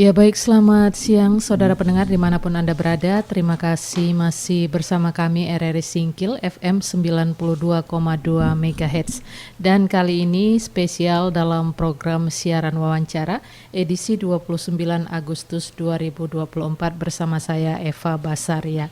Ya baik, selamat siang saudara pendengar dimanapun Anda berada. Terima kasih masih bersama kami RRI Singkil FM 92,2 MHz. Dan kali ini spesial dalam program siaran wawancara edisi 29 Agustus 2024 bersama saya Eva Basaria.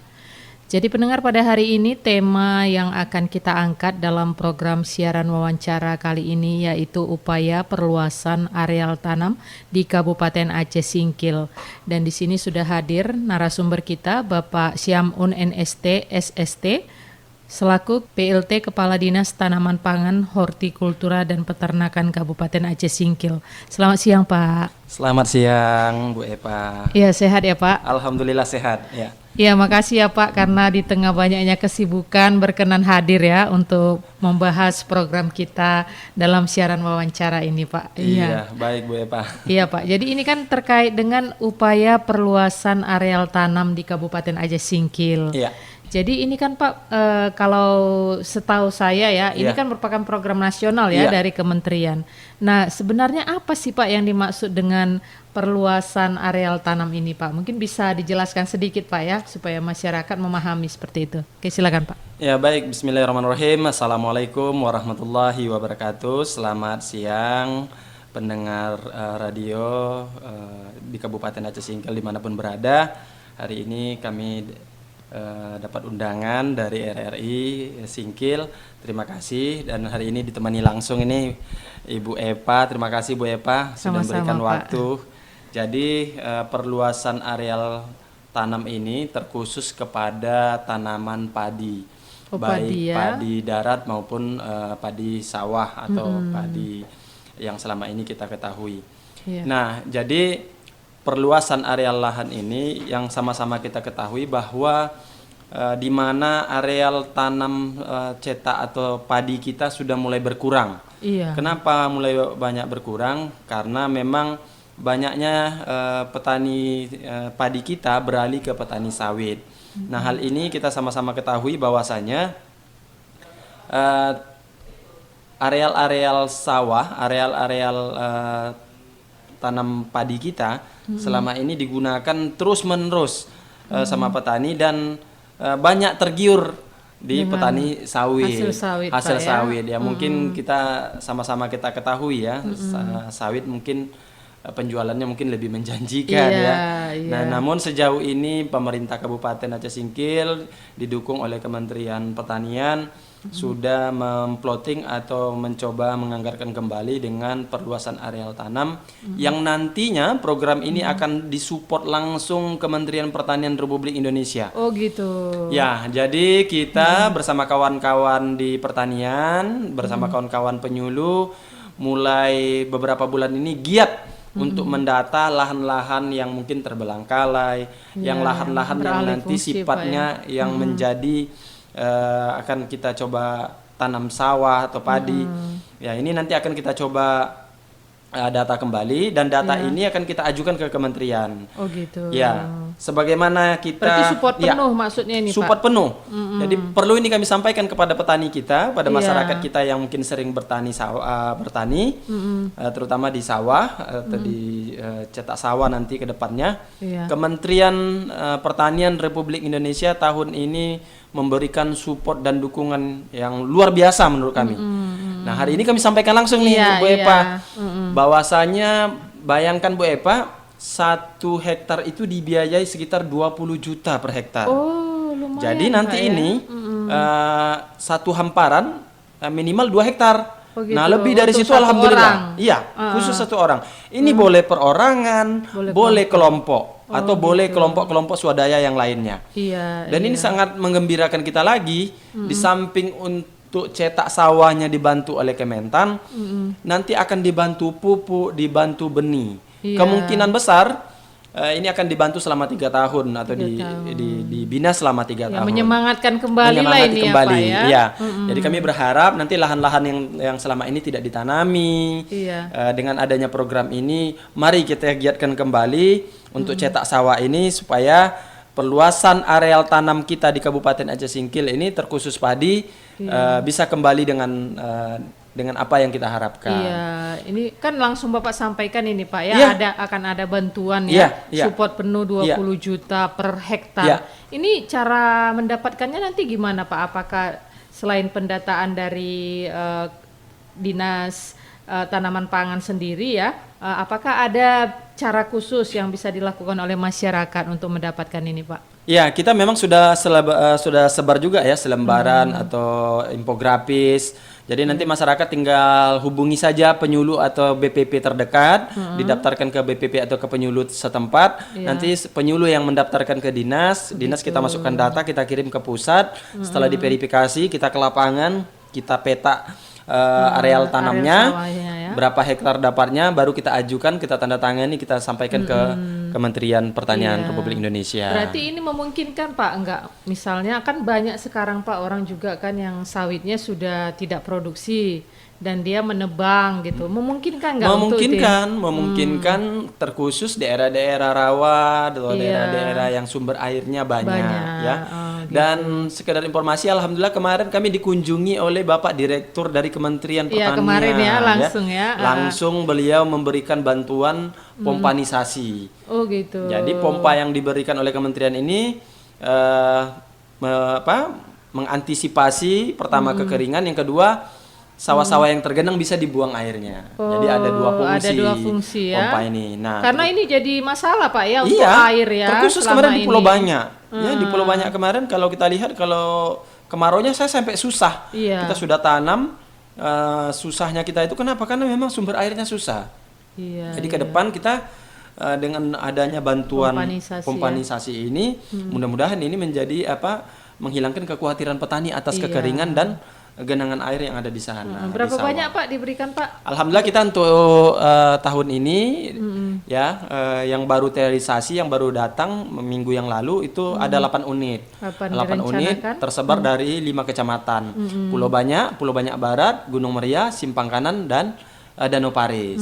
Jadi pendengar, pada hari ini tema yang akan kita angkat dalam program siaran wawancara kali ini yaitu upaya perluasan areal tanam di Kabupaten Aceh Singkil. Dan di sini sudah hadir narasumber kita Bapak Syam'un NST SST selaku PLT Kepala Dinas Tanaman Pangan, Hortikultura dan Peternakan Kabupaten Aceh Singkil. Selamat siang Pak. Selamat siang Bu Eva. Iya, sehat ya Pak? Alhamdulillah sehat ya. Ya, makasih ya Pak karena di tengah banyaknya kesibukan berkenan hadir ya untuk membahas program kita dalam siaran wawancara ini Pak. Iya, baik Bu Eva. Iya Pak, jadi ini kan terkait dengan upaya perluasan areal tanam di Kabupaten Aceh Singkil. Iya. Jadi ini kan Pak, kalau setahu saya ya, ini kan merupakan program nasional ya dari kementerian. Nah, sebenarnya apa sih Pak yang dimaksud dengan perluasan areal tanam ini Pak? Mungkin bisa dijelaskan sedikit Pak ya, supaya masyarakat memahami seperti itu. Oke, silakan Pak. Ya baik, bismillahirrahmanirrahim. Assalamualaikum warahmatullahi wabarakatuh. Selamat siang pendengar radio di Kabupaten Aceh Singkil dimanapun berada. Hari ini kami dapat undangan dari RRI Singkil. Terima kasih, dan hari ini ditemani langsung ini Ibu Eva. Terima kasih Bu Eva sudah memberikan waktu. Jadi perluasan areal tanam ini terkhusus kepada tanaman padi, baik padi darat maupun padi sawah atau padi yang selama ini kita ketahui. Nah, jadi perluasan areal lahan ini yang sama-sama kita ketahui bahwa di mana areal tanam cetak atau padi kita sudah mulai berkurang. Kenapa mulai banyak berkurang? Karena memang banyaknya petani padi kita beralih ke petani sawit. Nah, hal ini kita sama-sama ketahui bahwasanya areal-areal sawah, areal-areal tanam padi kita selama ini digunakan terus-menerus sama petani dan banyak tergiur di dengan petani sawit, hasil sawit ya. Mungkin kita sama-sama kita ketahui ya, sawit mungkin penjualannya mungkin lebih menjanjikan Nah, namun sejauh ini pemerintah Kabupaten Aceh Singkil didukung oleh Kementerian Pertanian sudah memploting atau mencoba menganggarkan kembali dengan perluasan areal tanam yang nantinya program ini akan disupport langsung Kementerian Pertanian Republik Indonesia. Oh gitu. Ya, jadi kita bersama kawan-kawan di pertanian, bersama kawan-kawan penyuluh mulai beberapa bulan ini giat untuk mendata lahan-lahan yang mungkin terbelangkalai, yang lahan-lahan yang nanti sifatnya yang menjadi akan kita coba tanam sawah atau padi. Ya, ini nanti akan kita coba data kembali dan data ini akan kita ajukan ke kementerian. Oh gitu. Ya, sebagaimana kita berarti support penuh maksudnya ini support Pak? Penuh. Jadi perlu ini kami sampaikan kepada petani kita, pada masyarakat kita yang mungkin sering bertani terutama di sawah atau di cetak sawah nanti ke depannya. Kementerian Pertanian Republik Indonesia tahun ini memberikan support dan dukungan yang luar biasa menurut kami. Nah, hari ini kami sampaikan langsung nih Bu Eva, bahwasanya bayangkan Bu Eva, 1 hektar itu dibiayai sekitar 20 juta per hektar. Oh, lumayan. Jadi nanti ini satu hamparan minimal 2 hektar. Oh gitu. Nah, lebih dari untuk situ alhamdulillah. Orang. Iya, khusus 1 orang. Ini boleh perorangan, boleh kelompok. Atau boleh kelompok-kelompok swadaya yang lainnya. Dan ini sangat menggembirakan kita lagi. Di samping untuk cetak sawahnya dibantu oleh Kementan, nanti akan dibantu pupuk, dibantu benih. Kemungkinan besar ini akan dibantu selama 3 tahun atau dibina selama 3 tahun. Menyemangatkan kembali lah ini ya Pak ya. Iya. Jadi kami berharap nanti lahan-lahan yang selama ini tidak ditanami, dengan adanya program ini, mari kita giatkan kembali untuk cetak sawah ini supaya perluasan areal tanam kita di Kabupaten Aceh Singkil ini terkhusus padi bisa kembali dengan apa yang kita harapkan. Iya, ini kan langsung Bapak sampaikan ini Pak ya, Iya. akan ada bantuan Iya, ya, iya. support penuh 20 juta per hektar. Iya. Ini cara mendapatkannya nanti gimana Pak? Apakah selain pendataan dari Dinas Tanaman Pangan sendiri ya, apakah ada cara khusus yang bisa dilakukan oleh masyarakat untuk mendapatkan ini Pak? Ya, kita memang sudah sebar juga ya selembaran atau infografis. Jadi nanti masyarakat tinggal hubungi saja penyuluh atau BPP terdekat, didaftarkan ke BPP atau ke penyuluh setempat. Nanti penyuluh yang mendaftarkan ke dinas, dinas kita masukkan data, kita kirim ke pusat. Setelah diverifikasi, kita ke lapangan, kita peta areal tanamnya, sawahnya ya. berapa hektar dapatnya, baru kita ajukan, kita tanda tangani, kita sampaikan ke Kementerian Pertanian Republik Indonesia. Berarti ini memungkinkan Pak, enggak? Misalnya kan banyak sekarang Pak orang juga kan yang sawitnya sudah tidak produksi dan dia menebang gitu. Memungkinkan enggak untuk itu? Memungkinkan terkhusus daerah-daerah rawa atau daerah-daerah yang sumber airnya banyak. Ya. Dan sekedar informasi, alhamdulillah kemarin kami dikunjungi oleh Bapak Direktur dari Kementerian Pertanian. Iya, kemarin ya langsung ya. Langsung beliau memberikan bantuan pompanisasi. Oh gitu. Jadi pompa yang diberikan oleh kementerian ini mengantisipasi pertama kekeringan, yang kedua sawah-sawah yang tergenang bisa dibuang airnya. Jadi ada dua fungsi ya. pompa ini. Nah, karena ini jadi masalah Pak ya untuk air ya. Terkhusus kemarin di Pulau Banyak. Ya, di Pulau Banyak kemarin kalau kita lihat, kalau kemaraunya saya sampai susah. Kita sudah tanam, susahnya kita itu kenapa? Karena memang sumber airnya susah. Jadi ke depan kita dengan adanya bantuan pompanisasi ini, mudah-mudahan ini menjadi menghilangkan kekhawatiran petani atas kekeringan dan genangan air yang ada di sana. Berapa banyak Pak diberikan Pak? Alhamdulillah kita untuk tahun ini yang baru realisasi, yang baru datang minggu yang lalu itu ada 8 unit. 8 unit tersebar dari 5 kecamatan. Pulau Banyak Barat, Gunung Meriah, Simpang Kanan, dan Danau Paris.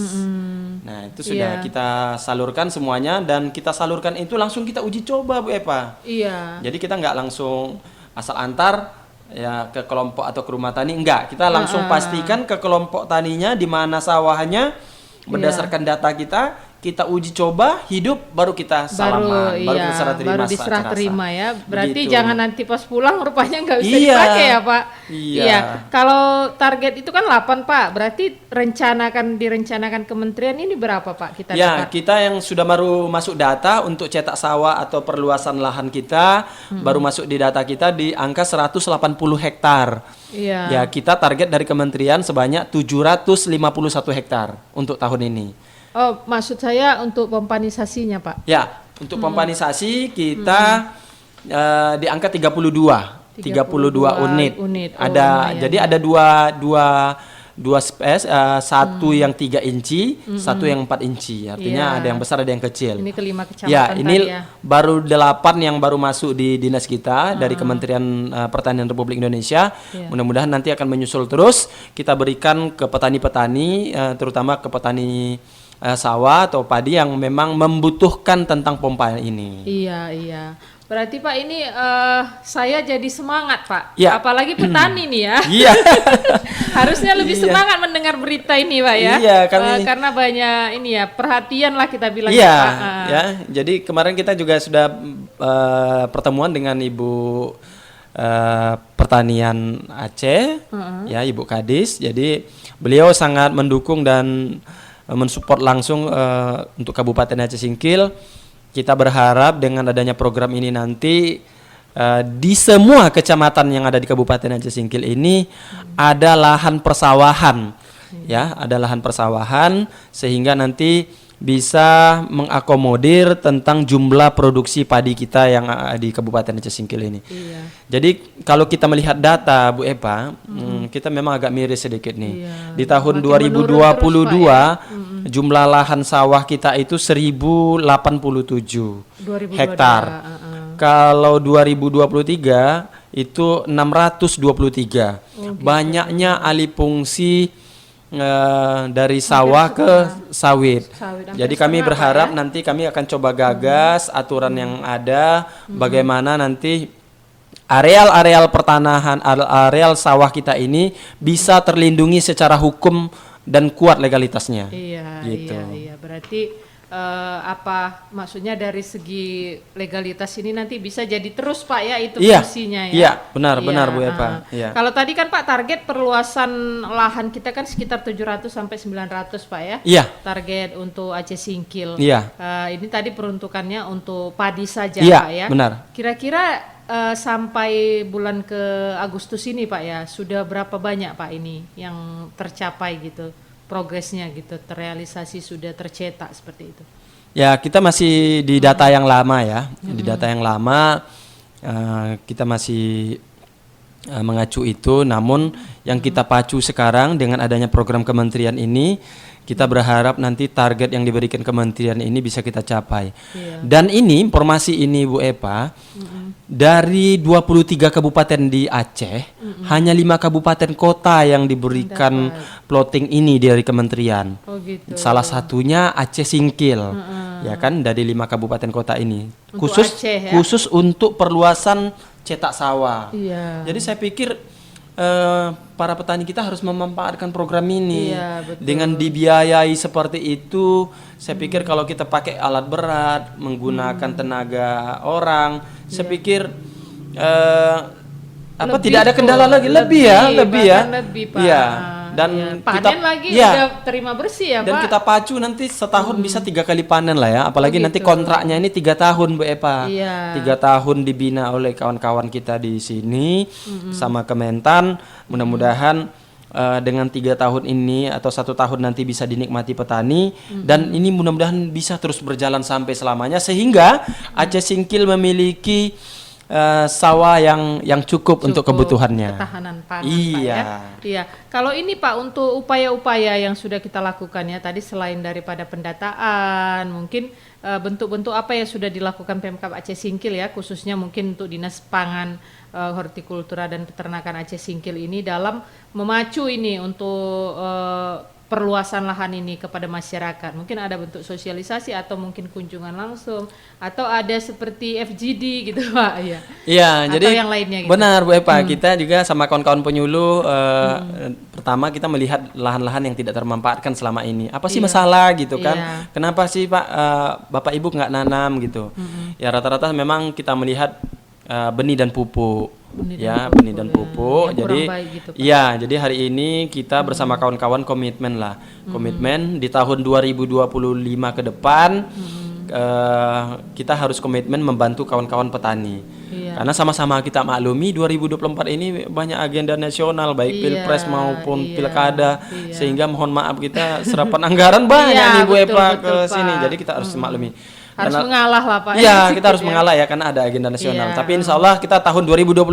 Nah, itu sudah kita salurkan semuanya, dan kita salurkan itu langsung kita uji coba Bu Eva. Jadi kita nggak langsung asal antar ya ke kelompok atau ke rumah tani, enggak, kita langsung pastikan ke kelompok taninya di mana sawahnya, berdasarkan data kita uji coba hidup, baru kita salaman, baru kita baru diserah terima ya. Berarti jangan nanti pas pulang rupanya nggak bisa dipakai ya Pak. Iya. Kalau target itu kan 8 Pak, berarti direncanakan kementerian ini berapa Pak kita dapat? Kita yang sudah baru masuk data untuk cetak sawah atau perluasan lahan kita, baru masuk di data kita di angka 180 hektar. Ya, kita target dari kementerian sebanyak 751 hektar untuk tahun ini. Oh, maksud saya untuk pompanisasinya Pak? Ya, untuk pompanisasi kita di angka 32 unit. Jadi ada dua space, satu yang 3 inci, satu yang 4 inci. Artinya ada yang besar, ada yang kecil. Ini ke 5 kecamatan ini baru 8 yang baru masuk di dinas kita dari Kementerian Pertanian Republik Indonesia. Mudah-mudahan nanti akan menyusul terus. Kita berikan ke petani-petani, terutama ke petani sawah atau padi yang memang membutuhkan tentang pompa ini. Iya. Berarti Pak ini saya jadi semangat Pak. Apalagi petani nih ya. Harusnya lebih semangat mendengar berita ini Pak ya. Karena banyak ini ya, perhatian lah kita bilang Pak. Jadi kemarin kita juga sudah pertemuan dengan Ibu Pertanian Aceh, Ibu Kadis. Jadi beliau sangat mendukung dan mensupport langsung untuk Kabupaten Aceh Singkil. Kita berharap dengan adanya program ini nanti di semua kecamatan yang ada di Kabupaten Aceh Singkil ini ada lahan persawahan, ada lahan persawahan, sehingga nanti bisa mengakomodir tentang jumlah produksi padi kita yang di Kabupaten Aceh Singkil ini. Jadi kalau kita melihat data Bu Eva, kita memang agak miris sedikit nih. Di tahun 2022 jumlah lahan sawah kita itu 1087 hektar. Kalau 2023 itu 623. Banyaknya alih fungsi dari sawah ke sawit. Jadi kami berharap nanti kami akan coba gagas aturan yang ada, bagaimana nanti areal-areal pertanahan, areal sawah kita ini bisa terlindungi secara hukum dan kuat legalitasnya. Iya, gitu. iya. Berarti maksudnya dari segi legalitas ini nanti bisa jadi terus Pak ya itu fungsinya ya. Iya, benar Bu Eva. Iya. Kalau tadi kan Pak target perluasan lahan kita kan sekitar 700 sampai 900 Pak ya. Iya. Target untuk Aceh Singkil. Iya. Ini tadi peruntukannya untuk padi saja iya, Pak ya. Benar. Kira-kira sampai bulan ke Agustus ini Pak ya, sudah berapa banyak Pak ini yang tercapai gitu? Progresnya gitu, terrealisasi, sudah tercetak seperti itu. Ya, kita masih di data yang lama ya. Di data yang lama kita masih mengacu itu, namun yang kita pacu sekarang dengan adanya program kementerian ini, kita berharap nanti target yang diberikan kementerian ini bisa kita capai. Dan ini informasi ini Bu Eva, dari 23 kabupaten di Aceh, hanya 5 kabupaten kota yang diberikan plotting ini dari kementerian. Oh gitu. Salah satunya Aceh Singkil. Ya kan, dari 5 kabupaten kota ini. Untuk Aceh, ya? Khusus untuk perluasan cetak sawah. Iya. Jadi saya pikir para petani kita harus memanfaatkan program ini. Iya, betul. Dengan dibiayai seperti itu, saya pikir kalau kita pakai alat berat, menggunakan tenaga orang, saya pikir tidak ada kendala lagi, lebih ya. Lebih, Pak. Iya. Dan panen lagi udah terima bersih ya dan Pak. kita pacu nanti setahun bisa 3 kali panen lah ya. Apalagi nanti kontraknya ini 3 tahun Bu Eva. Iya. 3 tahun dibina oleh kawan-kawan kita di sini sama Kementan. Mudah-mudahan dengan 3 tahun ini atau 1 tahun nanti bisa dinikmati petani, dan ini mudah-mudahan bisa terus berjalan sampai selamanya sehingga Aceh Singkil memiliki sawah yang cukup untuk kebutuhannya. Ketahanan pangan Iya. Pak ya. Iya. Kalau ini Pak untuk upaya-upaya yang sudah kita lakukan ya tadi, selain daripada pendataan, mungkin bentuk-bentuk apa yang sudah dilakukan Pemkab Aceh Singkil ya, khususnya mungkin untuk Dinas Pangan, Hortikultura dan Peternakan Aceh Singkil ini dalam memacu ini untuk perluasan lahan ini kepada masyarakat. Mungkin ada bentuk sosialisasi atau mungkin kunjungan langsung atau ada seperti FGD gitu Pak ya. Iya, atau jadi yang lainnya gitu. Benar Bu Eva, kita juga sama kawan-kawan penyuluh pertama kita melihat lahan-lahan yang tidak termanfaatkan selama ini. Apa sih masalah gitu kan? Kenapa sih Pak Bapak Ibu nggak nanam gitu? Ya rata-rata memang kita melihat benih dan pupuk. Benih dan pupuk. Jadi gitu, jadi hari ini kita bersama kawan-kawan komitmen di tahun 2025 ke depan kita harus komitmen membantu kawan-kawan petani. Karena sama-sama kita maklumi 2024 ini banyak agenda nasional baik Pilpres maupun Pilkada, sehingga mohon maaf kita serapan anggaran banyak nih Bu Eva ke sini. Jadi kita harus maklumi. Harus mengalah lah Pak. Iya, kita harus mengalah ya karena ada agenda nasional. Tapi insya Allah kita tahun 2025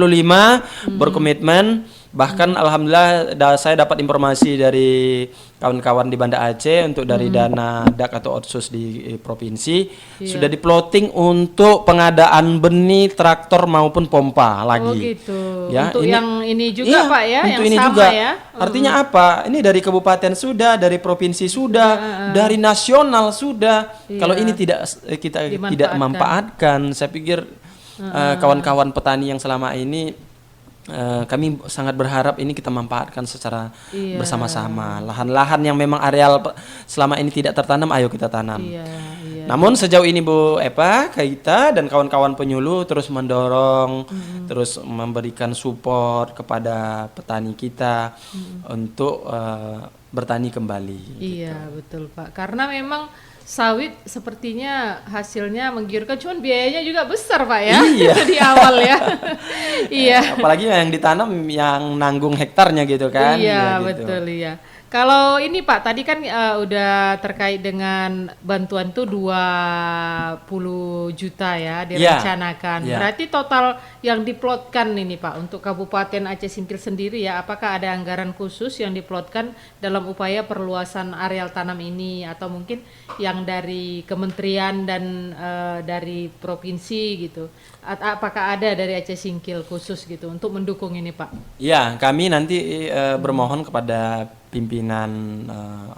berkomitmen. Bahkan alhamdulillah saya dapat informasi dari kawan-kawan di Banda Aceh untuk dari dana DAK atau otsus di provinsi sudah diplotting untuk pengadaan benih, traktor maupun pompa lagi. Oh gitu. Ya, untuk yang ini juga Pak ya, untuk yang ini sama juga. ya. Artinya apa? Ini dari kabupaten sudah, dari provinsi sudah, dari nasional sudah. Kalau ini tidak tidak memanfaatkan, saya pikir kawan-kawan petani yang selama ini kami sangat berharap ini kita manfaatkan secara bersama-sama. Lahan-lahan yang memang areal selama ini tidak tertanam, ayo kita tanam. Namun sejauh ini Bu Eva, kita dan kawan-kawan penyuluh terus mendorong, terus memberikan support kepada petani kita untuk bertani kembali. Iya betul Pak, karena memang sawit sepertinya hasilnya menggiurkan, cuman biayanya juga besar Pak ya. Di awal ya. Apalagi yang ditanam yang nanggung hektarnya gitu kan. Iya gitu. Betul iya. Kalau ini Pak tadi kan udah terkait dengan bantuan tuh 20 juta ya direncanakan. Berarti total yang diplotkan ini Pak untuk Kabupaten Aceh Singkil sendiri ya, apakah ada anggaran khusus yang diplotkan dalam upaya perluasan areal tanam ini, atau mungkin yang dari kementerian dan dari provinsi gitu? Apakah ada dari Aceh Singkil khusus gitu untuk mendukung ini Pak? Ya, kami nanti bermohon kepada pimpinan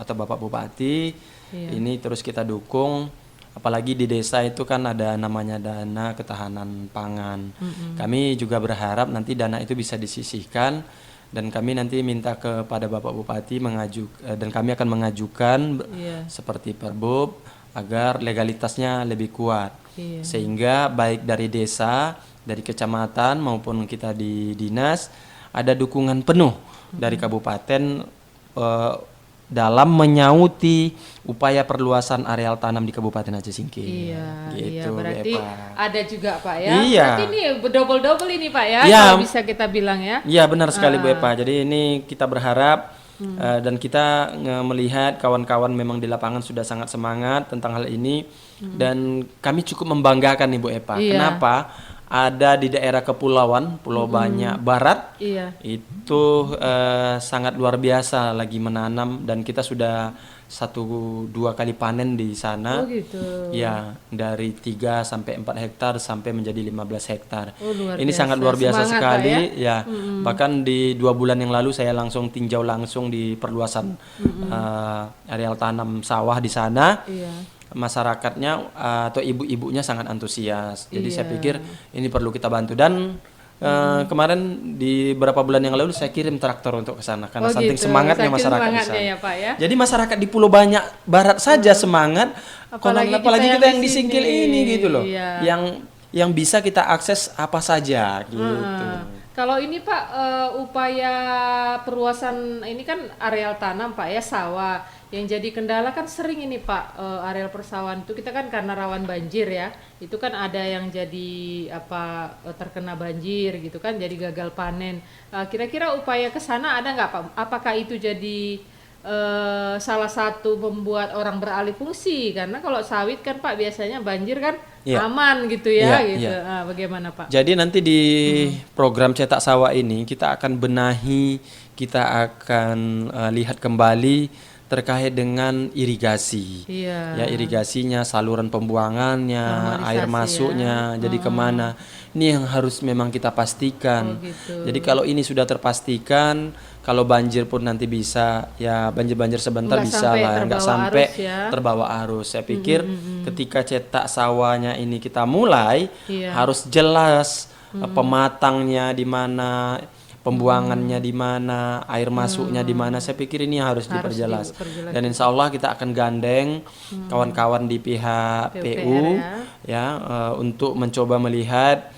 atau Bapak Bupati ini terus kita dukung apalagi di desa itu kan ada namanya dana ketahanan pangan. Kami juga berharap nanti dana itu bisa disisihkan dan kami nanti minta kepada Bapak Bupati dan kami akan mengajukan Iya. seperti Perbub agar legalitasnya lebih kuat. Iya. Sehingga baik dari desa, dari kecamatan maupun kita di dinas ada dukungan penuh dari kabupaten dalam menyauti upaya perluasan areal tanam di Kabupaten Aceh Singkil. Iya, Gitu, berarti Eva. ada juga Pak ya. Iya. Berarti ini double ini Pak ya, Iya. kalau bisa kita bilang ya. Iya benar sekali Bu Eva. Jadi ini kita berharap dan kita melihat kawan-kawan memang di lapangan sudah sangat semangat tentang hal ini dan kami cukup membanggakan nih Bu Eva. Iya. Kenapa? Ada di daerah kepulauan Pulau Banyak Barat Iya. itu sangat luar biasa lagi menanam dan kita sudah 1-2 kali panen di sana. Oh gitu. Ya, dari 3 sampai 4 hektar sampai menjadi 15 hektar. Oh, luar Ini biasa. sangat luar biasa Semangat, sekali Pak ya. Bahkan di 2 bulan yang lalu saya langsung tinjau langsung di perluasan areal tanam sawah di sana. Iya. Masyarakatnya atau ibu-ibunya sangat antusias. Jadi saya Iya. pikir ini perlu kita bantu dan kemarin di beberapa bulan yang lalu saya kirim traktor untuk ke sana karena saking gitu. semangatnya Saking masyarakat di semangatnya sana. ya Pak ya. Jadi masyarakat di Pulau Banyak Barat saja semangat, apalagi kita yang di Singkil ini gitu loh. Iya. Yang bisa kita akses apa saja gitu. Kalau ini Pak, upaya perluasan ini kan areal tanam Pak ya, sawah. Yang jadi kendala kan sering ini Pak, areal persawahan itu kita kan karena rawan banjir ya. Itu kan ada yang jadi terkena banjir gitu kan, jadi gagal panen. Kira-kira upaya ke sana ada nggak Pak? Apakah itu jadi salah satu membuat orang beralih fungsi? Karena kalau sawit kan Pak biasanya banjir kan Iya. aman gitu ya, Iya, gitu. iya. Bagaimana Pak? Jadi nanti di program cetak sawah ini kita akan benahi, kita akan lihat kembali terkait dengan irigasi. Iya. Ya, irigasinya, saluran pembuangannya, Normalisasi air masuknya, jadi kemana. Ini yang harus memang kita pastikan. Oh, gitu. Jadi kalau ini sudah terpastikan, kalau banjir pun nanti bisa, ya banjir-banjir sebentar Nggak bisa sampai lah, nggak terbawa sampai arus ya. terbawa arus. Saya pikir ketika cetak sawahnya ini kita mulai, Iya. harus jelas pematangnya di mana, pembuangannya di mana, air masuknya di mana. Saya pikir ini harus diperjelas. diperjelas Dan insya Allah kita akan gandeng kawan-kawan di pihak PU ya untuk mencoba melihat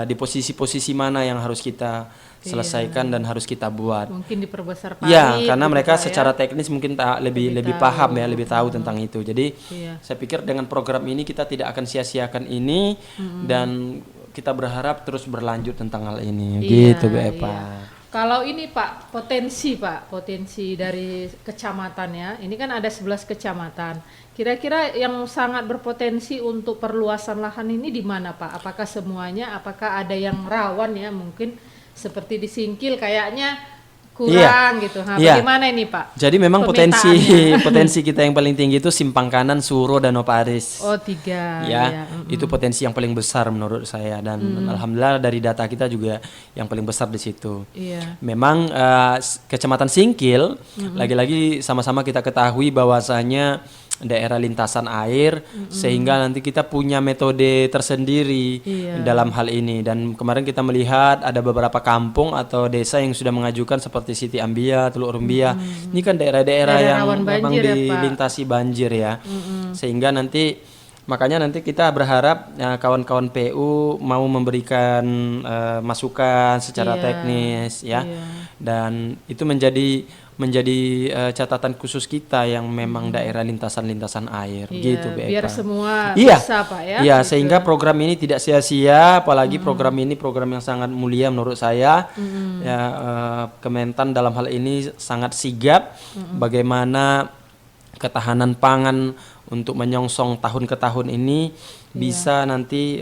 di posisi-posisi mana yang harus kita selesaikan dan harus kita buat. Mungkin diperbesar parit. Ya, karena gitu, mereka Pak, ya. secara teknis mungkin lebih paham ya, lebih tahu tentang itu. Jadi Iya. saya pikir dengan program ini kita tidak akan sia-siakan ini dan kita berharap terus berlanjut tentang hal ini. Iya, Gitu, Bu Eva. iya. Kalau ini Pak, potensi dari kecamatan ya. Ini kan ada 11 kecamatan. Kira-kira yang sangat berpotensi untuk perluasan lahan ini di mana Pak? Apakah semuanya? Apakah ada yang rawan ya? Mungkin seperti di Singkil kayaknya kurang gitu. Nah, Iya. bagaimana ini Pak? Jadi memang potensi Pemetaannya. potensi kita yang paling tinggi itu Simpang Kanan, Suro, Danau Paris. Oh 3 Ya, itu potensi yang paling besar menurut saya dan alhamdulillah dari data kita juga yang paling besar di situ. Iya. Memang Kecamatan Singkil lagi-lagi sama-sama kita ketahui bahwasanya daerah lintasan air sehingga nanti kita punya metode tersendiri Iya. dalam hal ini dan kemarin kita melihat ada beberapa kampung atau desa yang sudah mengajukan seperti Siti Ambia, Teluk Rumbia. Ini kan daerah-daerah Daerah yang rawan memang banjir ya, Pak. dilintasi banjir ya. Sehingga makanya nanti kita berharap kawan-kawan PU mau memberikan masukan secara Iya, teknis ya. iya. Dan itu menjadi catatan khusus kita yang memang daerah lintasan-lintasan air Iya, gitu Bu biar Eva. semua Iya. bisa Pak ya. Iya, gitu. sehingga program ini tidak sia-sia, apalagi program ini program yang sangat mulia menurut saya. Ya, Kementan dalam hal ini sangat sigap bagaimana ketahanan pangan untuk menyongsong tahun ke tahun ini bisa nanti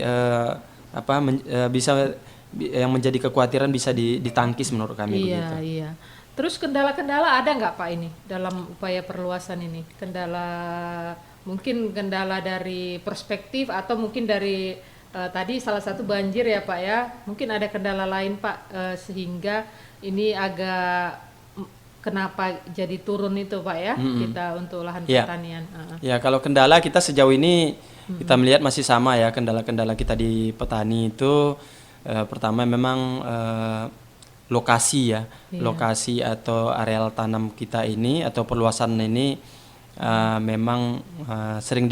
bisa yang menjadi kekhawatiran bisa ditangkis menurut kami Iya, begitu. iya. Terus kendala-kendala ada nggak Pak ini dalam upaya perluasan ini? Mungkin kendala dari perspektif atau mungkin dari tadi salah satu banjir ya Pak ya. Mungkin ada kendala lain Pak sehingga ini agak kenapa jadi turun itu Pak ya kita untuk lahan Ya. pertanian. Ya, kalau kendala kita sejauh ini kita melihat masih sama ya, kendala-kendala kita di petani itu pertama memang lokasi ya, lokasi atau areal tanam kita ini atau perluasan ini memang sering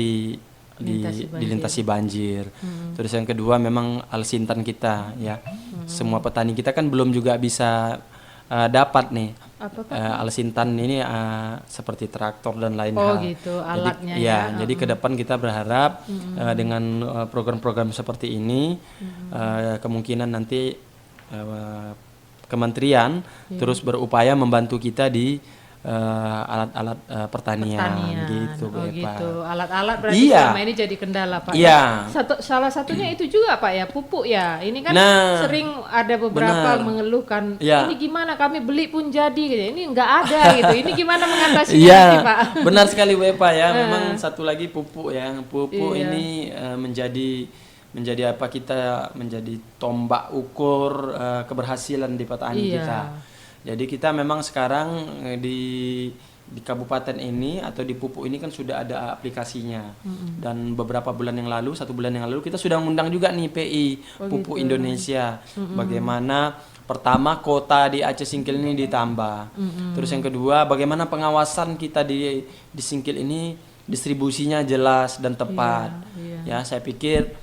dilintasi banjir. Terus yang kedua memang alsintan kita ya, semua petani kita kan belum juga bisa dapat nih alsintan ini seperti traktor dan lain Oh hal. gitu, alatnya Jadi, jadi ke depan kita berharap dengan program-program seperti ini kemungkinan nanti kementerian terus berupaya membantu kita di alat-alat pertanian gitu Bu Oh Eva. gitu, alat-alat berarti Iya. selama ini jadi kendala Pak. Iya. Salah satunya itu juga Pak ya, pupuk ya. Ini kan Nah, sering ada beberapa benar. mengeluhkan, Iya. ini gimana kami beli pun jadi gitu. Ini nggak ada gitu. Ini gimana mengatasinya Iya, nanti Pak? benar sekali Bu Eva ya. Memang satu lagi pupuk ya. Pupuk Iya. ini menjadi apa, kita menjadi tombak ukur keberhasilan di petani Iya. kita. Jadi kita memang sekarang di kabupaten ini atau di pupuk ini kan sudah ada aplikasinya. Dan beberapa bulan yang lalu, 1 bulan yang lalu kita sudah mengundang juga nih PI Pupuk Indonesia. Bagaimana pertama kota di Aceh Singkil ini ditambah. Terus yang kedua bagaimana pengawasan kita di Singkil ini distribusinya jelas dan tepat. Ya, saya pikir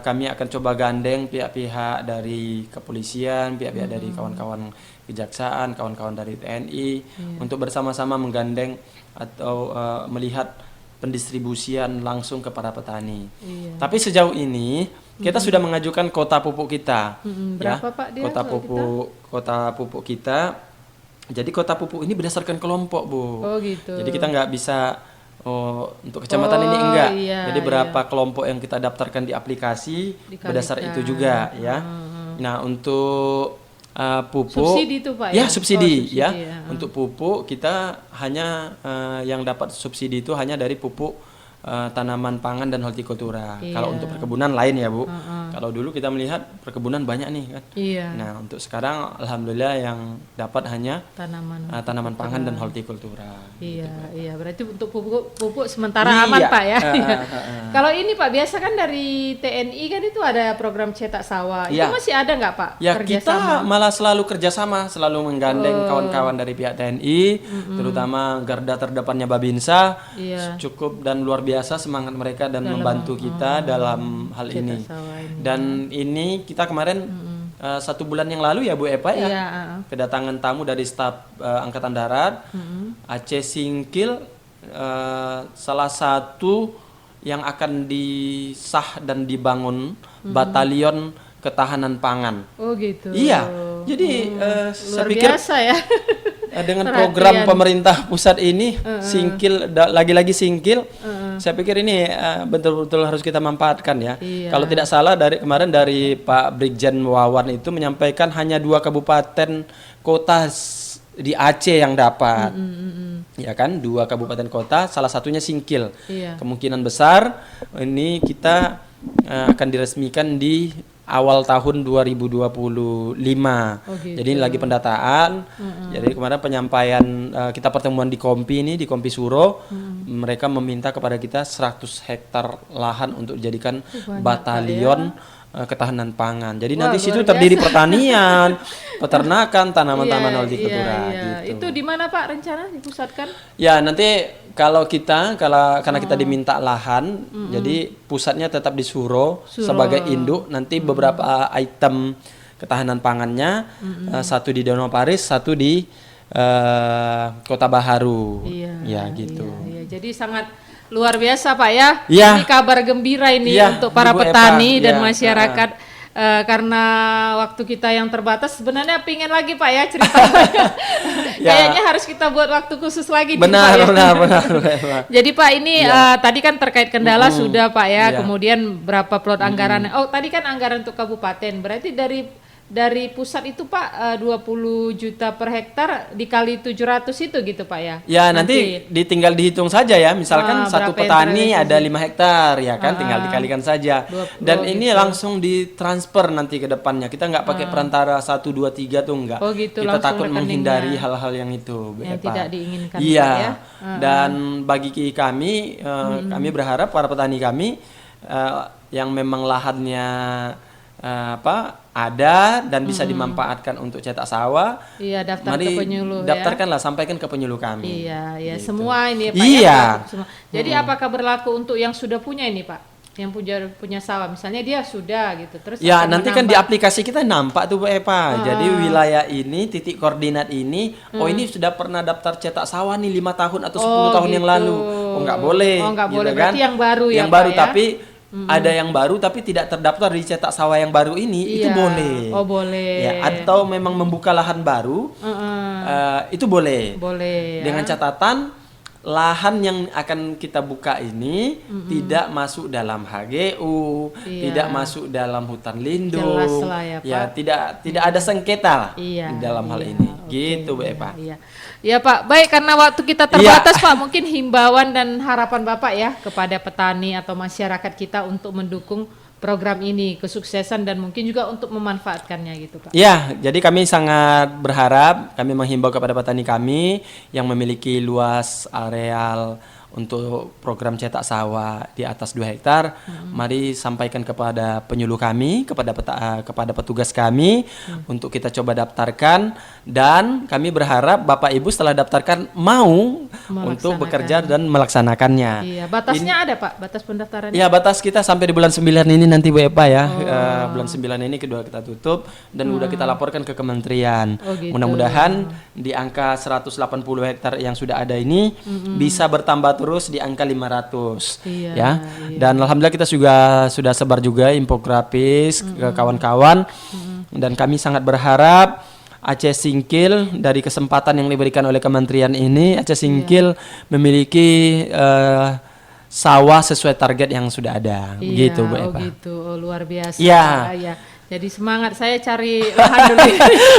kami akan coba gandeng pihak-pihak dari kepolisian, pihak-pihak dari kawan-kawan kejaksaan, kawan-kawan dari TNI untuk bersama-sama menggandeng atau melihat pendistribusian langsung kepada petani. Tapi sejauh ini kita sudah mengajukan kota pupuk kita. Berapa Pak dia Kota kalau pupuk kita. Jadi kota pupuk ini berdasarkan kelompok Bu. Oh gitu. Jadi kita nggak bisa untuk kecamatan ini enggak. Iya, Jadi berapa kelompok yang kita daftarkan di aplikasi berdasar itu juga ya. Nah, untuk pupuk Subsidi itu Pak ya ya? subsidi, Oh, ya. subsidi ya. Untuk pupuk kita hanya yang dapat subsidi itu hanya dari pupuk tanaman pangan dan hortikultura. Kalau untuk perkebunan lain ya Bu. Kalau dulu kita melihat perkebunan banyak nih kan. Iya. Nah, untuk sekarang alhamdulillah yang dapat hanya tanaman pangan dan hortikultura. Iya, berarti untuk pupuk sementara Iya. aman Pak ya. Kalau ini Pak, biasa kan dari TNI kan itu ada program cetak sawah. Iya. Itu masih ada nggak Pak? Ya, kerjasama? kita malah selalu kerjasama, selalu menggandeng kawan-kawan dari pihak TNI, terutama garda terdepannya Babinsa, Iya. cukup dan luar biasa semangat mereka dan membantu kita dalam hal ini. sawah ini. Dan ini kita kemarin 1 bulan yang lalu ya Bu Eva ya, Iya, kedatangan tamu dari staf Angkatan Darat, Aceh Singkil, salah satu yang akan disah dan dibangun batalion ketahanan pangan. Oh gitu. Iya, jadi saya Luar pikir biasa ya. dengan Perhatian. program pemerintah pusat ini, Singkil lagi-lagi Singkil, saya pikir ini betul-betul harus kita manfaatkan ya. Iya. Kalau tidak salah kemarin dari Pak Brigjen Wawan itu menyampaikan hanya 2 kabupaten kota di Aceh yang dapat, ya kan, 2 kabupaten kota, salah satunya Singkil. Iya. Kemungkinan besar ini kita akan diresmikan di awal tahun 2025. Oh, gitu. Jadi ini lagi pendataan. Jadi kemarin penyampaian kita pertemuan di Kompi Suro, mereka meminta kepada kita 100 hektar lahan untuk dijadikan banyak, batalion ketahanan pangan. Jadi Wah, nanti situ luar terdiri biasa. pertanian, peternakan, tanaman-tanaman hortikultura Iya. gitu. Itu di mana Pak rencana dipusatkan? Ya, nanti karena kita diminta lahan, jadi pusatnya tetap di Suro sebagai induk. Nanti beberapa item ketahanan pangannya, satu di Danau Paris, satu di Kota Baharu. Ya gitu. Iya. Jadi sangat luar biasa Pak ya. Iya. Ini kabar gembira ini Iya, untuk para Ibu petani Eva. dan Iya, masyarakat. Karena waktu kita yang terbatas, sebenarnya pingin lagi Pak ya ceritanya. Kayaknya harus kita buat waktu khusus lagi nih, Pak Benar, ya. benar. Jadi Pak ini tadi kan terkait kendala sudah Pak ya, Iya. kemudian berapa plot anggaran. Oh tadi kan anggaran untuk kabupaten, berarti dari dari pusat itu Pak 20 juta per hektar dikali 700 itu gitu Pak ya? Ya nanti tinggal dihitung saja ya, misalkan satu berapa petani yang ada 5 hektar ya kan, tinggal dikalikan saja. Dan ini langsung ditransfer nanti ke depannya, kita nggak pakai perantara 1, 2, 3 tuh enggak. Oh gitu, kita takut rekeningnya. menghindari hal-hal yang itu, Yang Pak. tidak diinginkan Iya. Pak, ya. Dan bagi kami, kami berharap para petani kami yang memang lahannya ada dan bisa dimanfaatkan untuk cetak sawah. Iya, daftar Mari ke penyuluh daftarkanlah, sampaikan ke penyuluh kami. Iya, ya Gitu. semua ini ya Pak. Iya. Ya, semua. Jadi apakah berlaku untuk yang sudah punya ini Pak? Yang punya sawah, misalnya dia sudah gitu, terus Ya akan nanti kan di menambah. aplikasi kita nampak tuh Bu Epa. Jadi wilayah ini, titik koordinat ini, oh ini sudah pernah daftar cetak sawah nih 5 tahun atau 10 tahun yang gitu. lalu. Oh nggak boleh. Oh nggak gitu boleh, kan. berarti yang baru ya Yang Pak baru ya? tapi ada yang baru tapi tidak terdaftar di cetak sawah yang baru ini, itu Iya. boleh. Oh boleh. Ya, atau memang membuka lahan baru, itu boleh. Boleh. Ya. Dengan catatan lahan yang akan kita buka ini tidak masuk dalam HGU, Iya. tidak masuk dalam hutan lindung. Jelas lah ya, Pak. tidak ada sengketa lah Iya, di dalam hal iya. ini. Oke, Gitu Bu iya, Epa. Iya. Ya Pak, baik karena waktu kita terbatas Pak, mungkin himbauan dan harapan Bapak ya kepada petani atau masyarakat kita untuk mendukung program ini, kesuksesan dan mungkin juga untuk memanfaatkannya gitu Pak. Ya, jadi kami sangat berharap, kami menghimbau kepada petani kami yang memiliki luas areal untuk program cetak sawah di atas 2 hektar, mari sampaikan kepada penyuluh kami, kepada petugas kami untuk kita coba daftarkan, dan kami berharap Bapak Ibu setelah daftarkan mau untuk bekerja dan melaksanakannya. Iya, batasnya ada Pak, batas pendaftaran. Ya, batas kita sampai di bulan 9 ini nanti Bu Epa ya. Bulan 9 ini kedua kita tutup dan udah kita laporkan ke kementerian. Oh, gitu. Mudah-mudahan di angka 180 hektar yang sudah ada ini bisa bertambah terus di angka 500 Iya, ya. Dan alhamdulillah kita juga sudah sebar juga infografis ke kawan-kawan dan kami sangat berharap Aceh Singkil dari kesempatan yang diberikan oleh kementerian ini, Aceh Singkil memiliki sawah sesuai target yang sudah ada. Iya, Gitu Bu oh Epa. gitu, oh, luar biasa. Iya. Pak. Iya. Jadi semangat saya cari lahan dulu.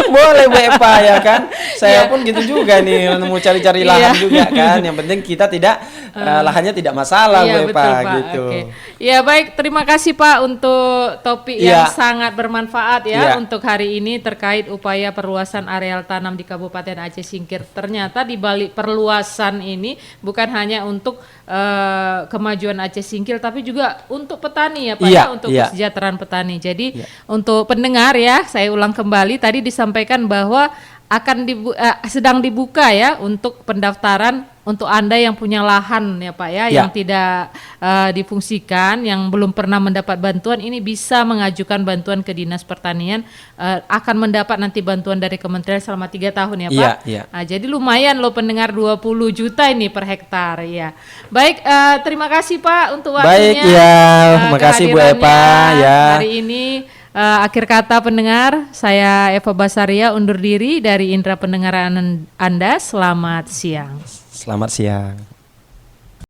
Boleh Bu Epa ya kan. Saya pun gitu juga nih mau cari-cari lahan juga kan. Yang penting kita tidak lahannya tidak masalah Bu Epa betul, Pak. gitu. Oke. Ya baik, terima kasih Pak untuk topik yang sangat bermanfaat ya untuk hari ini terkait upaya perluasan areal tanam di Kabupaten Aceh Singkil. Ternyata di balik perluasan ini bukan hanya untuk kemajuan Aceh Singkil tapi juga untuk petani ya Pak ya, untuk kesejahteraan petani. Jadi untuk pendengar ya, saya ulang kembali tadi disampaikan bahwa akan sedang dibuka ya untuk pendaftaran untuk Anda yang punya lahan ya Pak ya, yang tidak difungsikan, yang belum pernah mendapat bantuan, ini bisa mengajukan bantuan ke Dinas Pertanian, akan mendapat nanti bantuan dari Kementerian selama 3 tahun ya Pak. Nah, jadi lumayan loh pendengar, 20 juta ini per hektar ya. Baik, terima kasih Pak untuk waktunya. Baik ya, terima kasih Bu Epa ya. Hari ini akhir kata pendengar, saya Eva Basaria undur diri dari Indra Pendengaran Anda. Selamat siang. Selamat siang.